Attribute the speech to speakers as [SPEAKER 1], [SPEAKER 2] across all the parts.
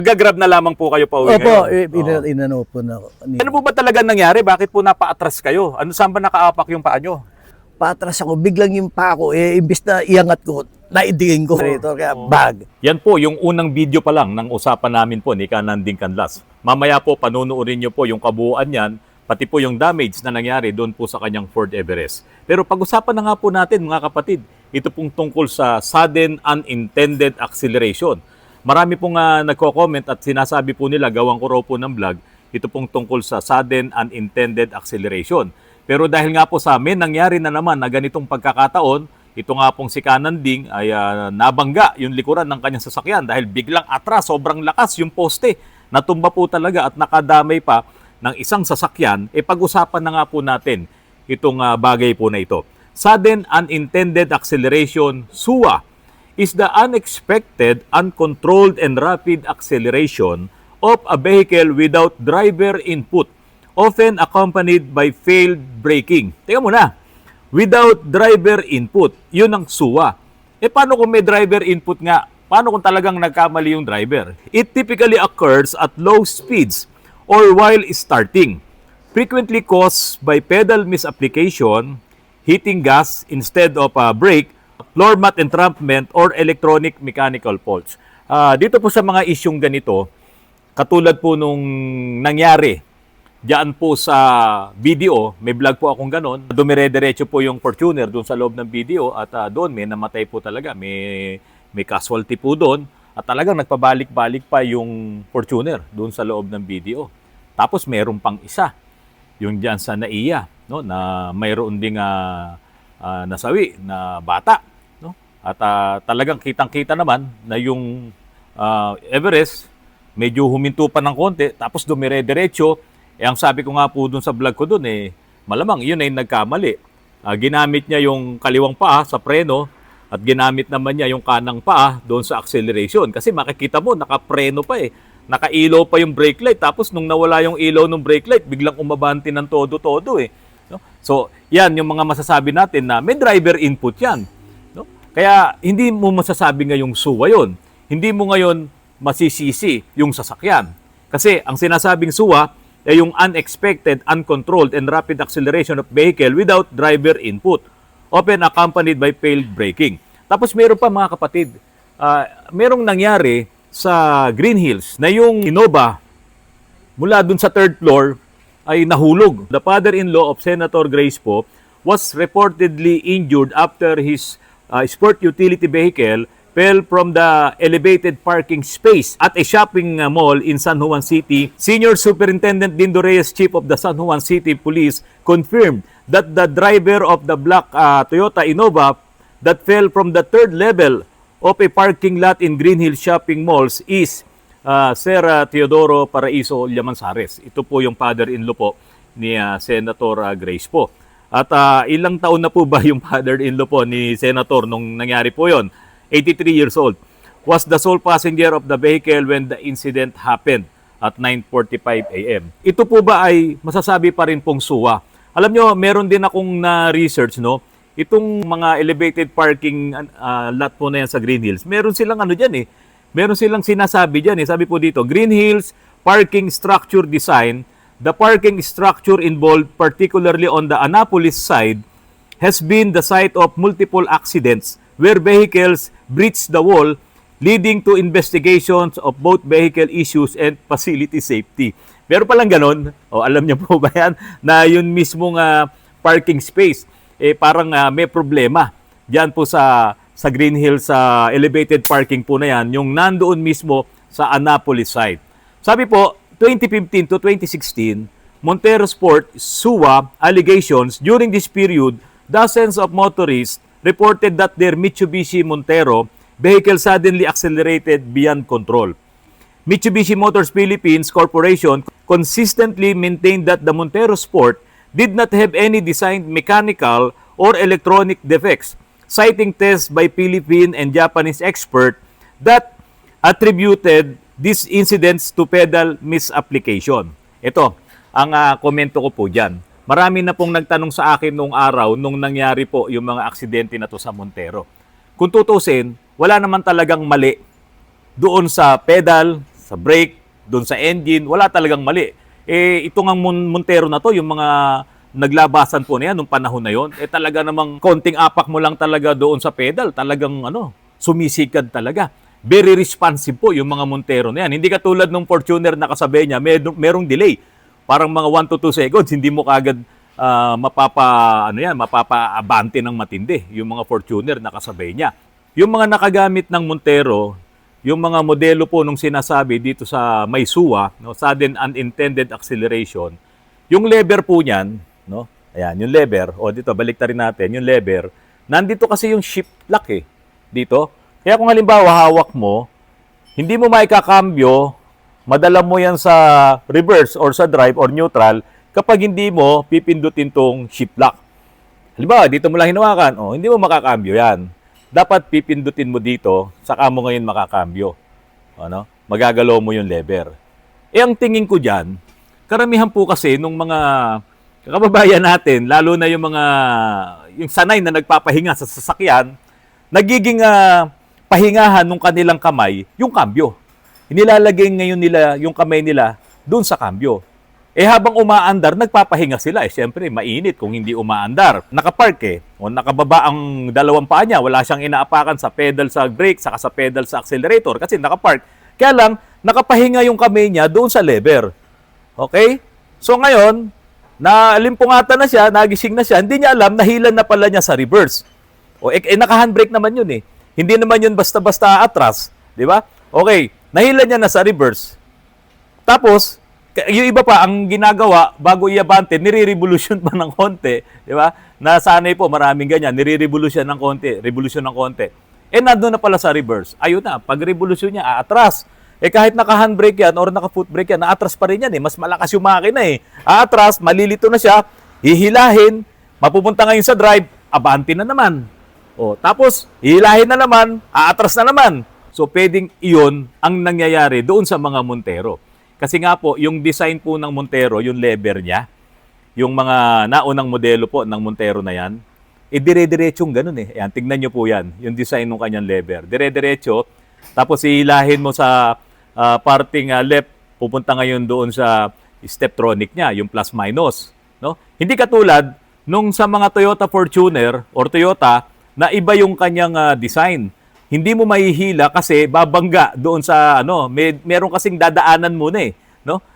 [SPEAKER 1] Gagrab na lamang po kayo pa uwi
[SPEAKER 2] Opo,
[SPEAKER 1] ngayon.
[SPEAKER 2] inano po na.
[SPEAKER 1] Ano po ba talaga nangyari? Bakit po napaatras kayo? Ano, saan ba nakaapak yung paa nyo?
[SPEAKER 2] Patras ako, biglang yung pa ako, imbis na iangat ko, naidigin ko rito, kaya bag.
[SPEAKER 1] Yan po, yung unang video pa lang ng usapan namin po ni Kananding Kanlas. Mamaya po, panunuorin nyo po yung kabuuan yan, pati po yung damage na nangyari doon po sa kanyang Ford Everest. Pero pag-usapan na nga po natin mga kapatid, ito pong tungkol sa sudden unintended acceleration. Marami pong nagko-comment at sinasabi po nila, gawan ko raw po ng vlog, ito pong tungkol sa sudden unintended acceleration. Pero dahil nga po sa amin, nangyari na naman na ganitong pagkakataon, ito nga pong si Kananding ay nabangga yung likuran ng kanyang sasakyan dahil biglang atras, sobrang lakas yung poste. Natumba po talaga at nakadamay pa ng isang sasakyan. Pag-usapan na nga po natin itong bagay po na ito. Sudden unintended acceleration, SUA, is the unexpected, uncontrolled, and rapid acceleration of a vehicle without driver input, often accompanied by failed braking. Teka muna, without driver input, yun ang SUA. Paano kung may driver input nga? Paano kung talagang nagkamali yung driver? It typically occurs at low speeds or while starting, frequently caused by pedal misapplication, hitting gas instead of a brake, floor mat entrapment, or electronic mechanical faults. Dito po sa mga isyong ganito, katulad po nung nangyari diyan po sa video, may vlog po akong ganon, dumire-diretso po yung Fortuner doon sa loob ng video at doon may namatay po talaga, may casualty po doon at talagang nagpabalik-balik pa yung Fortuner doon sa loob ng video. Tapos mayroon pang isa, yung diyan sa NAIA, no, na mayroon ding nasawi na bata. At talagang kitang-kita naman na yung Everest medyo huminto pa ng konti tapos dumire-diretso. Ang sabi ko nga po dun sa vlog ko dun malamang yun ay nagkamali. Ginamit niya yung kaliwang paa sa preno at ginamit naman niya yung kanang paa doon sa acceleration. Kasi makikita mo, nakapreno pa nakailaw pa yung brake light. Tapos nung nawala yung ilaw ng brake light, biglang umabante ng todo-todo No? So, yan yung mga masasabi natin na may driver input yan. Kaya hindi mo masasabi ngayong SUA yun. Hindi mo ngayon masisisi yung sasakyan. Kasi ang sinasabing SUA ay yung unexpected, uncontrolled, and rapid acceleration of vehicle without driver input, often accompanied by failed braking. Tapos meron pa mga kapatid, merong nangyari sa Green Hills na yung Innova mula dun sa third floor ay nahulog. The father-in-law of Senator Grace po was reportedly injured after his sport utility vehicle fell from the elevated parking space at a shopping mall in San Juan City. Senior Superintendent Dindo Reyes, Chief of the San Juan City Police, confirmed that the driver of the black Toyota Innova that fell from the third level of a parking lot in Green Hills Shopping Malls is Sir Teodoro Paraiso Llamanzares. Ito po yung father-in-law po ni Senator Grace po. At ilang taon na po ba yung father-in-law po ni Senator nung nangyari po yon? 83 years old. Was the sole passenger of the vehicle when the incident happened at 9:45 a.m. Ito po ba ay masasabi pa rin pong SUA? Alam nyo, meron din akong na-research, no? Itong mga elevated parking lot po na yan sa Green Hills, meron silang dyan Meron silang sinasabi dyan Sabi po dito, Green Hills Parking Structure Design. The parking structure involved, particularly on the Annapolis side, has been the site of multiple accidents where vehicles breached the wall, leading to investigations of both vehicle issues and facility safety. Pero palang ganon, alam niyo po ba yan, na yun mismong parking space, parang may problema. Diyan po sa Green Hills, sa elevated parking po na yan, yung nandoon mismo sa Annapolis side. Sabi po, 2015 to 2016, Montero Sport SUA allegations. During this period, dozens of motorists reported that their Mitsubishi Montero vehicle suddenly accelerated beyond control. Mitsubishi Motors Philippines Corporation consistently maintained that the Montero Sport did not have any design mechanical or electronic defects, citing tests by Philippine and Japanese experts that attributed these incidents to pedal misapplication. Ito, ang komento ko po dyan. Marami na pong nagtanong sa akin nung araw nung nangyari po yung mga aksidente na to sa Montero. Kung tutusin, wala naman talagang mali doon sa pedal, sa brake, doon sa engine, wala talagang mali. Itong ang Montero na to, yung mga naglabasan po na yan nung panahon na yon, talaga namang konting apak mo lang talaga doon sa pedal, talagang sumisikad talaga. Very responsive po yung mga Montero na yan. Hindi katulad ng Fortuner na kasabay niya, merong delay. Parang mga 1 to 2 seconds, hindi mo kagad mapapa-abante ng matindi yung mga Fortuner na kasabay niya. Yung mga nakagamit ng Montero, yung mga modelo po nung sinasabi dito sa may SUA, sudden unintended acceleration, yung lever po niyan, ayan, yung lever, dito, baliktarin natin, yung lever, nandito kasi yung shift lock dito. Kaya kung halimbawa hawak mo, hindi mo maikakambyo, madala mo yan sa reverse or sa drive or neutral kapag hindi mo pipindutin tong shift lock. Halimbawa, dito mo lang hinawakan, hindi mo makakambyo yan. Dapat pipindutin mo dito, saka mo ngayon makakambyo. Magagalaw mo yung lever. Ang tingin ko dyan, karamihan po kasi nung mga kababayan natin, lalo na yung sanay na nagpapahinga sa sasakyan, nagiging pahingahan ng kanilang kamay, yung kambyo. Inilalagay ngayon nila yung kamay nila doon sa kambyo. Habang umaandar, nagpapahinga sila. Siyempre, mainit kung hindi umaandar. Nakapark o nakababa ang dalawang paa niya. Wala siyang inaapakan sa pedal sa brake, saka sa pedal sa accelerator kasi nakapark. Kaya lang, nakapahinga yung kamay niya doon sa lever. Okay? So ngayon, nalimpungatan na siya, nagising na siya, hindi niya alam, nahilan na pala niya sa reverse. Naka-handbrake naman yun Hindi naman yun basta-basta atras. Di ba? Okay, nahilan niya na sa reverse. Tapos, yung iba pa, ang ginagawa, bago i-abante, nire-revolution pa ng konti. Di ba? Nasanay po, maraming ganyan. Nire-revolution ng konti, revolution ng konti. Nandun na pala sa reverse. Ayun na, pag revolution niya, aatras. Kahit naka-handbrake yan or naka-footbrake yan, naatras pa rin yan Mas malakas yung makina Aatras, malilito na siya, hihilahin, mapupunta ngayon sa drive, abante na naman. Tapos, hihilahin na naman, aatras na naman. So, pwedeng iyon ang nangyayari doon sa mga Montero. Kasi nga po, yung design po ng Montero, yung lever niya, yung mga naunang modelo po ng Montero na yan, dire-diretsong ganun Ayan, tignan nyo po yan, yung design ng kanyang lever. Dire-diretso, tapos hihilahin mo sa parting left, pupunta ngayon doon sa steptronic niya, yung plus minus. Hindi katulad nung sa mga Toyota Fortuner or Toyota na iba yung kanyang design. Hindi mo mahihila kasi babangga doon sa meron kasing dadaanan muna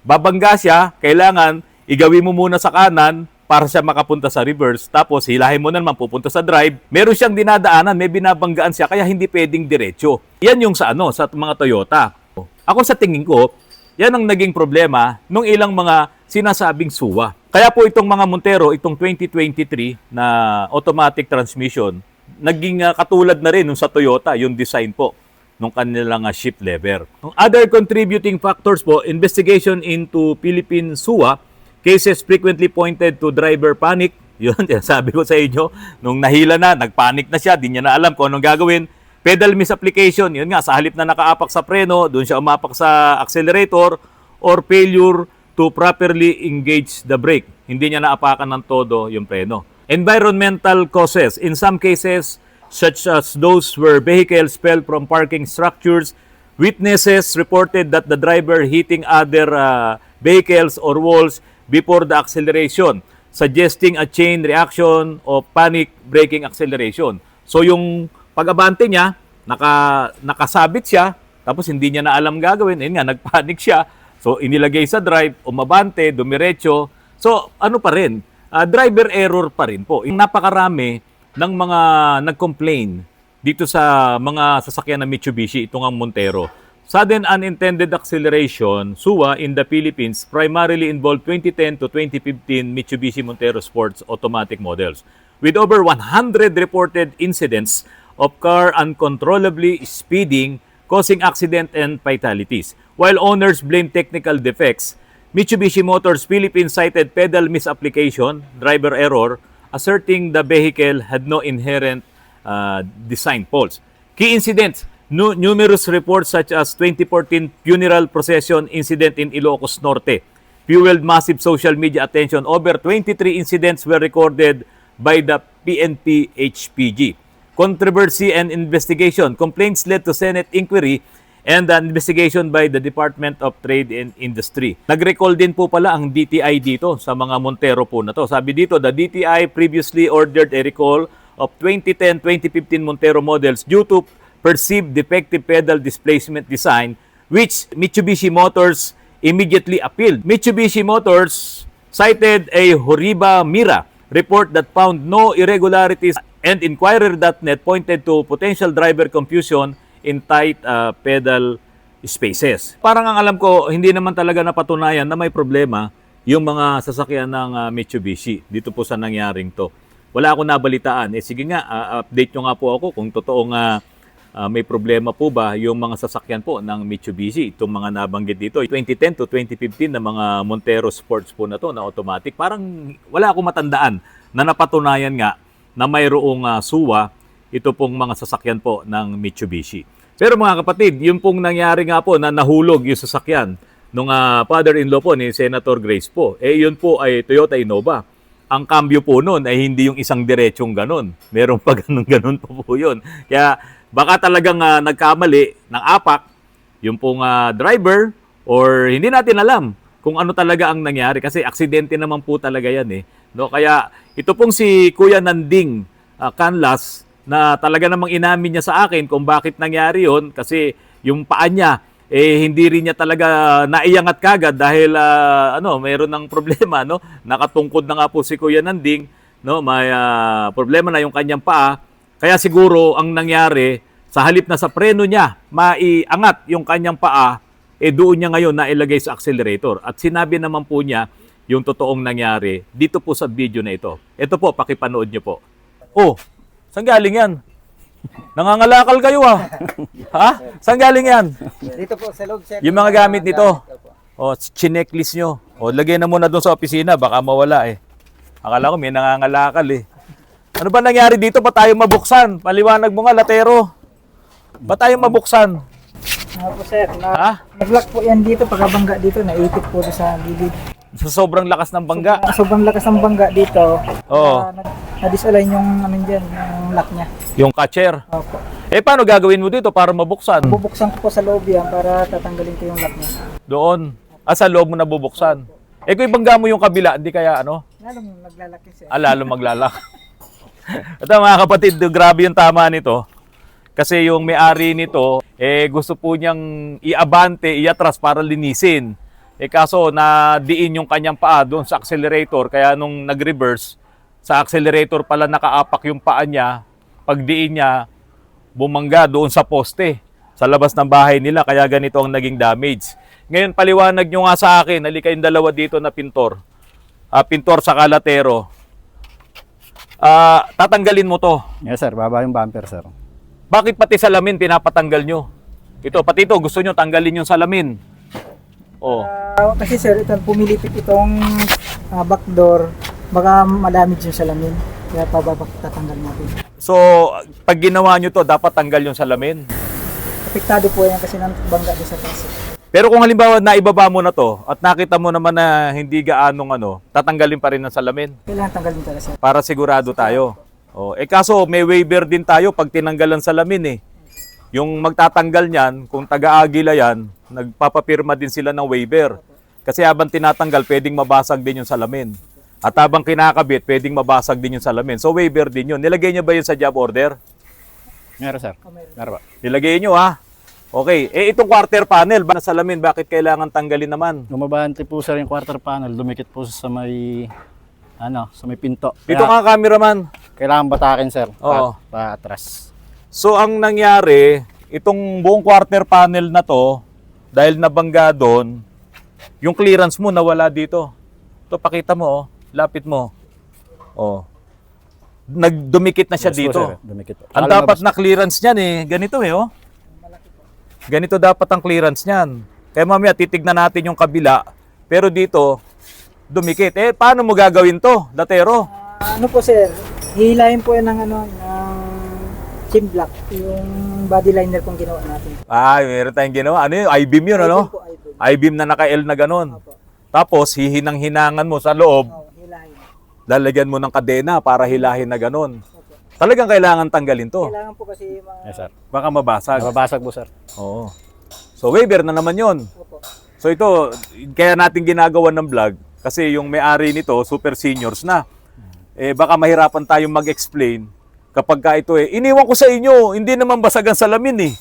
[SPEAKER 1] Babangga siya, kailangan igawin mo muna sa kanan para siya makapunta sa reverse. Tapos hilahin mo na naman pupunta sa drive. Meron siyang dinadaanan, may binabanggaan siya kaya hindi pwedeng diretso. Yan yung sa sa mga Toyota. Ako sa tingin ko, yan ang naging problema nung ilang mga sinasabing SUA. Kaya po itong mga Montero, itong 2023 na automatic transmission, naging katulad na rin nung sa Toyota, yung design po nung kanilang shift lever. Other contributing factors po, investigation into Philippine SUA, cases frequently pointed to driver panic. Yun, sabi ko sa inyo, nung nahila na, nagpanic na siya, di niya na alam kung anong gagawin. Pedal misapplication, yun nga, sa halip na nakaapak sa preno, doon siya umapak sa accelerator, or failure to properly engage the brake. Hindi niya naapakan ng todo yung preno. Environmental causes. In some cases, such as those where vehicles fell from parking structures, witnesses reported that the driver hitting other vehicles or walls before the acceleration, suggesting a chain reaction of panic braking acceleration. So yung pag-abante niya, nakasabit siya, tapos hindi niya na alam gagawin. Ayun nga, nagpanic siya. So inilagay sa drive, umabante, dumiretso. So ano pa rin? Driver error pa rin po. Yung napakarami ng mga nag-complain dito sa mga sasakyan ng Mitsubishi, itong ang Montero. Sudden unintended acceleration, SUA, in the Philippines primarily involved 2010 to 2015 Mitsubishi Montero Sports automatic models, with over 100 reported incidents of car uncontrollably speeding, causing accident and fatalities. While owners blame technical defects, Mitsubishi Motors Philippines cited pedal misapplication, driver error, asserting the vehicle had no inherent design faults. Key incidents, numerous reports such as 2014 funeral procession incident in Ilocos Norte fueled massive social media attention. Over 23 incidents were recorded by the PNP-HPG. Controversy and investigation. Complaints led to Senate inquiry and an investigation by the Department of Trade and Industry. Nag-recall din po pala ang DTI dito sa mga Montero po na to. Sabi dito, the DTI previously ordered a recall of 2010-2015 Montero models due to perceived defective pedal displacement design, which Mitsubishi Motors immediately appealed. Mitsubishi Motors cited a Horiba Mira report that found no irregularities, and Inquirer.net pointed to potential driver confusion in tight pedal spaces. Parang ang alam ko, hindi naman talaga napatunayan na may problema yung mga sasakyan ng Mitsubishi dito po sa nangyaring to. Wala akong nabalitaan. Sige nga, update nyo nga po ako kung totoong may problema po ba yung mga sasakyan po ng Mitsubishi. Itong mga nabanggit dito, 2010 to 2015 na mga Montero Sports po na to na automatic. Parang wala akong matandaan na napatunayan nga na mayroong suwa ito pong mga sasakyan po ng Mitsubishi. Pero mga kapatid, yung pong nangyari nga po na nahulog yung sasakyan nung father-in-law po ni Senator Grace po, yun po ay Toyota Innova. Ang cambio po nun ay hindi yung isang diretsong ganun. Meron pa ganun po yun. Kaya baka talagang nagkamali ng apak yung pong driver or hindi natin alam kung ano talaga ang nangyari kasi aksidente naman po talaga yan eh. No, kaya ito pong si Kuya Nanding Canlas na talaga namang inamin niya sa akin kung bakit nangyari yon kasi yung paa niya hindi rin niya talaga naiangat kagad dahil mayroon ng problema, no? Nakatungkod na nga po si Kuya Nanding, no? May problema na yung kanyang paa. Kaya siguro ang nangyari sa halip na sa preno niya maiangat yung kanyang paa, doon niya ngayon nailagay sa accelerator. At sinabi naman po niya yung totoong nangyari dito po sa video na ito. Ito po, pakipanood niyo po. Oh, saan galing yan? Nangangalakal kayo Ha? Saan galing yan?
[SPEAKER 3] Dito po sa loob, sir.
[SPEAKER 1] Yung mga gamit nito. O, chinecklist nyo. O, lagay na muna doon sa opisina. Baka mawala Akala ko may nangangalakal Ano ba nangyari dito? Ba tayo mabuksan? Paliwanag mo nga, latero. Ba tayo mabuksan?
[SPEAKER 3] Po, sir.
[SPEAKER 1] Ha?
[SPEAKER 3] Nag-lock po yan dito. Pagkabangga dito, naipit po sa gilid.
[SPEAKER 1] Sa sobrang lakas ng bangga.
[SPEAKER 3] Sobrang lakas ng bangga dito.
[SPEAKER 1] Oo.
[SPEAKER 3] Na-disalign yung dyan, yung lock niya.
[SPEAKER 1] Yung catcher.
[SPEAKER 3] Opo.
[SPEAKER 1] Paano gagawin mo dito para mabuksan?
[SPEAKER 3] Bubuksan ko po sa loob yan para tatanggalin ko yung lock niya.
[SPEAKER 1] Doon. Sa loob mo na bubuksan. Kung ibangga mo yung kabila, hindi kaya
[SPEAKER 3] Lalong naglalaki, sir.
[SPEAKER 1] Lalo maglalak. Ito mga kapatid, grabe yung tama nito. Kasi yung may-ari nito, gusto po niyang iabante, iatras para linisin. Kaso nadiin yung kanyang paa doon sa accelerator, kaya nung nag-reverse, sa accelerator pala nakaapak yung paa niya, pagdiin niya, bumangga doon sa poste, sa labas ng bahay nila, kaya ganito ang naging damage. Ngayon, paliwanag nyo nga sa akin, halika yung dalawa dito na pintor. Pintor sa kalatero. Tatanggalin mo to.
[SPEAKER 4] Yes sir, baba yung bumper sir.
[SPEAKER 1] Bakit pati salamin pinapatanggal nyo? Ito, pati ito, gusto nyo tanggalin yung salamin. Oh.
[SPEAKER 3] Kasi sir, ito, pumilipit itong back door. Baka madamage yung salamin. Kaya tatanggal natin.
[SPEAKER 1] So, pag ginawa nyo to, dapat tanggal yung salamin.
[SPEAKER 3] Apektado po yan kasi ng bangga din sa taas.
[SPEAKER 1] Pero kung halimbawa naibaba mo na to at nakita mo naman na hindi gaanong tatanggalin pa rin ng salamin
[SPEAKER 3] Kailangan tanggalin talaga sir.
[SPEAKER 1] para sigurado tayo. Kaso may waiver din tayo pag tinanggalan salamin Yung magtatanggal niyan, kung taga-Agila yan, nagpapapirma din sila ng waiver. Kasi habang tinatanggal, pwedeng mabasag din yung salamin. At habang kinakabit, pwedeng mabasag din yung salamin. So waiver din yun. Nilagay niyo ba yun sa job order?
[SPEAKER 4] Meron sir. Meron ba?
[SPEAKER 1] Nilagay niyo Okay. Itong quarter panel, ba na salamin, bakit kailangan tanggalin naman?
[SPEAKER 4] Gumabante po sir yung quarter panel, dumikit po sa may sa may pinto.
[SPEAKER 1] Dito nga cameraman.
[SPEAKER 4] Kailangan batakin sir.
[SPEAKER 1] Oo.
[SPEAKER 4] Paatras.
[SPEAKER 1] So ang nangyari, itong buong quarter panel na to, dahil nabangga doon, yung clearance mo nawala dito. Ito, pakita mo, lapit mo. Nagdumikit na siya
[SPEAKER 4] Yes po,
[SPEAKER 1] dito.
[SPEAKER 4] sir. Dumikit po.
[SPEAKER 1] Ang dapat na clearance niyan ganito Ganito dapat ang clearance niyan. Kaya mamaya titignan natin yung kabila, pero dito, dumikit. Paano mo gagawin to, Latero?
[SPEAKER 3] Ano po sir, hihilahin po yan ng chin block, yung body liner kong ginawa natin.
[SPEAKER 1] Meron tayong ginawa. Ano yun? I-beam yun, ano?
[SPEAKER 3] I-beam po, I-beam.
[SPEAKER 1] I-beam na naka-L na ganun.
[SPEAKER 3] Opo.
[SPEAKER 1] Tapos, hihinang-hinangan mo sa loob,
[SPEAKER 3] Hilahin.
[SPEAKER 1] lalagyan mo ng kadena para hilahin na ganun.
[SPEAKER 3] Opo.
[SPEAKER 1] Talagang kailangan tanggalin to.
[SPEAKER 3] Kailangan po kasi
[SPEAKER 4] Yes sir.
[SPEAKER 1] Baka mabasag.
[SPEAKER 4] Mababasag po sir.
[SPEAKER 1] Oo. So waiver na naman yon.
[SPEAKER 3] Opo.
[SPEAKER 1] So ito, kaya natin ginagawa ng vlog kasi yung may-ari nito, super seniors na. Eh baka mahirapan tayong mag-explain kapag ka ito iniwan ko sa inyo, hindi naman basag ang salamin eh.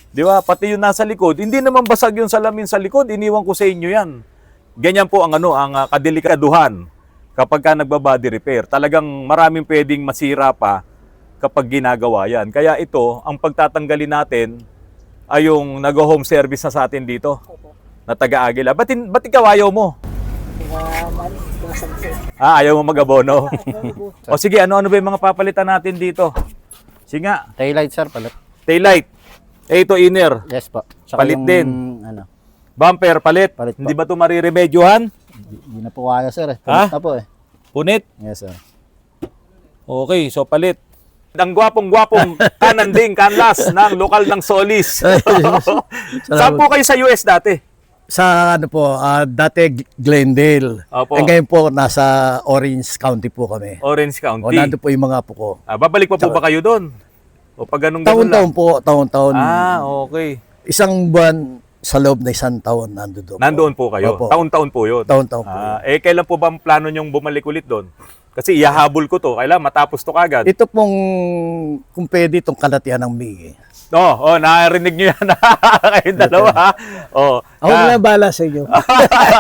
[SPEAKER 1] Di ba? Pati yung nasa likod, hindi naman basag yung salamin sa likod, iniwan ko sa inyo yan. Ganyan po ang ang kadelikaduhan kapag ka nagbabody repair. Talagang maraming pwedeng masira pa kapag ginagawa yan. Kaya ito, ang pagtatanggalin natin ay yung nag-home service na sa atin dito
[SPEAKER 3] Opo.
[SPEAKER 1] na taga-Agila. Ba't ikaw ayaw mo?
[SPEAKER 3] Basag sir.
[SPEAKER 1] Ayaw mo mag-abono? O sige, ano-ano ba yung mga papalitan natin dito? Sige nga,
[SPEAKER 4] Taillight sir, palit.
[SPEAKER 1] taillight. Ito inner.
[SPEAKER 4] Yes po. Tsaka
[SPEAKER 1] Palit
[SPEAKER 4] yung,
[SPEAKER 1] din.
[SPEAKER 4] Ano,
[SPEAKER 1] Bumper, palit.
[SPEAKER 4] Palit po.
[SPEAKER 1] Hindi ba ito mariremedyohan?
[SPEAKER 4] hindi na po kaya sir eh.
[SPEAKER 1] Ha?
[SPEAKER 4] Palit na po eh.
[SPEAKER 1] Punit?
[SPEAKER 4] Yes sir.
[SPEAKER 1] Okay, so palit. Ang gwapong-gwapong kananding kanlas ng lokal ng Solis. Saan po kayo sa US dati?
[SPEAKER 2] Sa ano po, dati Glendale.
[SPEAKER 1] Opo.
[SPEAKER 2] Eh ngayon po, nasa Orange County po kami.
[SPEAKER 1] Orange
[SPEAKER 2] O,
[SPEAKER 1] County.
[SPEAKER 2] nandun po yung mga apo ko.
[SPEAKER 1] Babalik pa po ba kayo doon? O pag ganun lang?
[SPEAKER 2] Taon-taon po, taon-taon.
[SPEAKER 1] Okay.
[SPEAKER 2] Isang buwan sa loob na isang taon nandun po.
[SPEAKER 1] Nandoon po kayo?
[SPEAKER 2] Opo.
[SPEAKER 1] Taon-taon po yun?
[SPEAKER 2] Taon-taon po.
[SPEAKER 1] Kailan po ba ang plano nyong bumalik ulit doon? Kasi ihahabol ko to. Kailan matapos to kagad?
[SPEAKER 2] Ito pong, kung pwede, itong kalatian ng Migi.
[SPEAKER 1] Narinig nyo yan. Kayong dalawa.
[SPEAKER 2] Ako na bala sa inyo.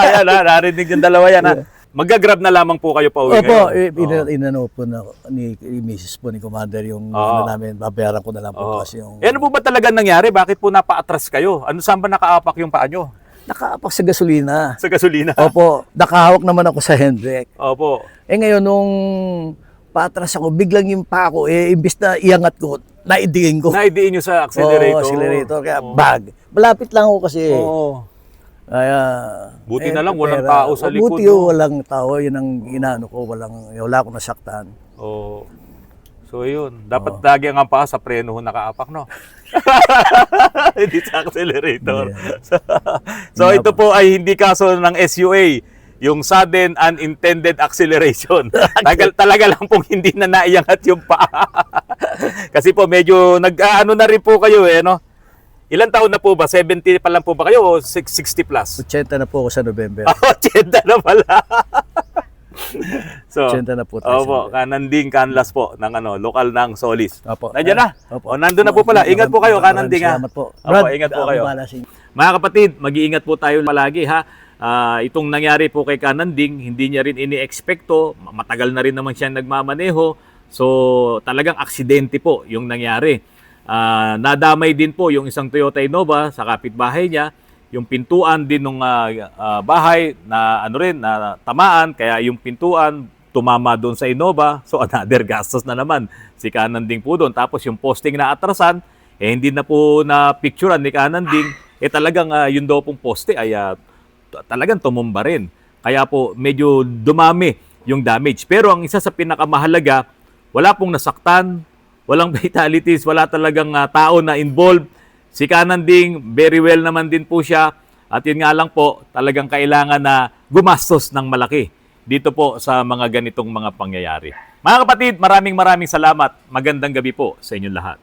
[SPEAKER 1] Ayan, narinig yung dalawa yan. Magagrab na lamang po kayo pa uwi
[SPEAKER 2] Opo,
[SPEAKER 1] ngayon.
[SPEAKER 2] inano po na ni Mrs. po ni Commander yung ano namin, babayaran ko na lang po kasi yung...
[SPEAKER 1] Ano po ba talaga nangyari? Bakit po napa-atras kayo? Ano, saan ba nakaapak yung paa nyo?
[SPEAKER 2] Nakaapak sa gasolina.
[SPEAKER 1] Sa gasolina?
[SPEAKER 2] Opo, nakahawak naman ako sa handbrake.
[SPEAKER 1] Opo.
[SPEAKER 2] Ngayon, nung patras ako, biglang yung pa ako, imbis na iangat ko, naidiin ko.
[SPEAKER 1] Naidiin nyo sa accelerator.
[SPEAKER 2] Oo, accelerator. Kaya bag. Malapit lang ako kasi.
[SPEAKER 1] Oo.
[SPEAKER 2] Kaya...
[SPEAKER 1] Buti na lang, walang tao sa likod,
[SPEAKER 2] Buti
[SPEAKER 1] no?
[SPEAKER 2] walang tao. Yun ang inaano ko. Wala akong nasaktan.
[SPEAKER 1] Oo. So yun, dapat lagi ang paa sa preno nakaapak, no? Hindi sa accelerator. So ito po ay hindi kaso ng SUA, yung sudden unintended acceleration. Talaga lang pong hindi na naiangat yung paa. Kasi po medyo nag-ano na rin po kayo no? Ilan taon na po ba? 70 pa lang po ba kayo o 60 plus?
[SPEAKER 2] 80 na po ako sa November.
[SPEAKER 1] 80 na pala. So,
[SPEAKER 2] 80 na po tayo.
[SPEAKER 1] opo, kananding kanlas po ng lokal ng Solis.
[SPEAKER 2] Opo.
[SPEAKER 1] Nandiyan na.
[SPEAKER 2] Opo.
[SPEAKER 1] Nandun na po pala. Ingat po kayo, kananding ha.
[SPEAKER 2] Salamat po.
[SPEAKER 1] Opo, ingat po kayo.
[SPEAKER 2] bahala sa inyo.
[SPEAKER 1] Mga kapatid, mag-iingat po tayo palagi ha. Itong nangyari po kay Kananding, hindi niya rin ini-expecto. Matagal na rin naman siya nagmamaneho. So, talagang aksidente po yung nangyari. Nadamay din po yung isang Toyota Innova sa kapitbahay niya. Yung pintuan din ng bahay na na tamaan, kaya yung pintuan tumama doon sa Innova. So another gastos na naman si Kananding po doon. Tapos yung posting na atrasan, hindi na po na picturean ni Kananding. Talagang yun daw pong poste ay talagang tumumba rin. Kaya po medyo dumami yung damage. Pero ang isa sa pinakamahalaga, wala pong nasaktan, walang fatalities, wala talagang tao na involved. Si Kananding, very well naman din po siya. At yun nga lang po, talagang kailangan na gumastos ng malaki dito po sa mga ganitong mga pangyayari. Mga kapatid, maraming salamat. Magandang gabi po sa inyong lahat.